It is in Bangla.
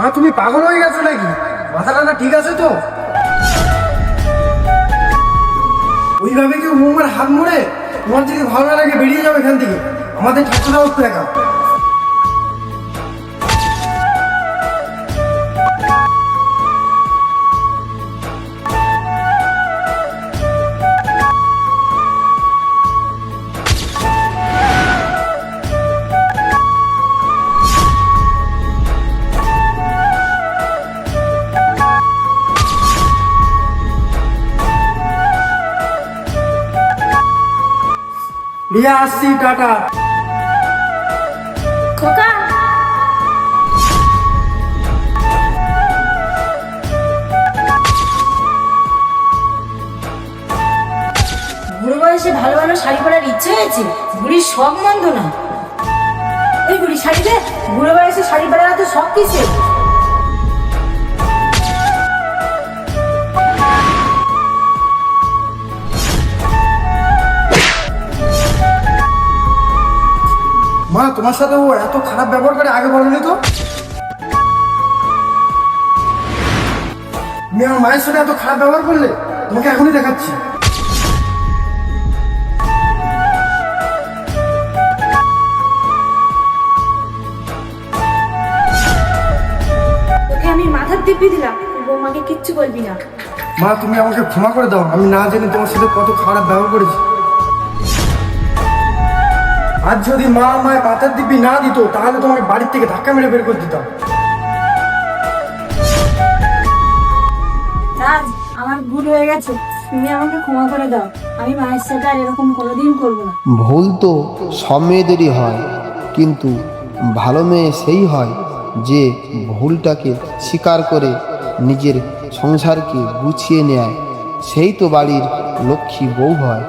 মা তুমি পাগল হয়ে গেছো নাকি? মাথা টাথা ঠিক আছে তো? ওইভাবে কেউ বৌমার হাত মোড়ে? তোমার যদি ভালো না লাগে বেরিয়ে যাবে এখান থেকে, আমাদের ঠাকুর একটু একা। রিয়া আসছি, টাটা। খোকা, বুড়ো বয়সে ভালো ভালো শাড়ি পরার ইচ্ছে হয়েছে? বুড়ির শখ মন্দ না। এই বুড়ি শাড়ি দে। বুড়ো বয়সে শাড়ি পরার এত শখ কিসে? মা তোমার সাথে ও এত খারাপ ব্যবহার করে আগে বলনি তো? তুমি আমার মায়ের সাথে এত খারাপ ব্যবহার করলে? তোমাকে এখনই দেখাচ্ছি। তোকে আমি মাথার দিব্যি দিলাম, তুই বৌমাকে কিচ্ছু বলবি না। মা তুমি আমাকে ক্ষমা করে দাও, আমি না জেনে তোমার সাথে কত খারাপ ব্যবহার করেছি। আজ যদি মা আমায় মাথার দিব্যি না দিত তাহলে তোমাকে বাড়ির থেকে ধাক্কা মেরে বের করে দিতাম। রাজ, আমার ভুল হয়ে গেছে, তুমি আমাকে ক্ষমা করে দাও। আমি মায়ের সাথে আর এরকম কোনোদিন করবো না। ভুল তো সব মেয়েদেরই হয়, কিন্তু ভালো মেয়ে সেই হয় যে ভুলটাকে স্বীকার করে নিজের সংসারকে গুছিয়ে নেয়। সেই তো বাড়ির লক্ষ্মী বউ হয়।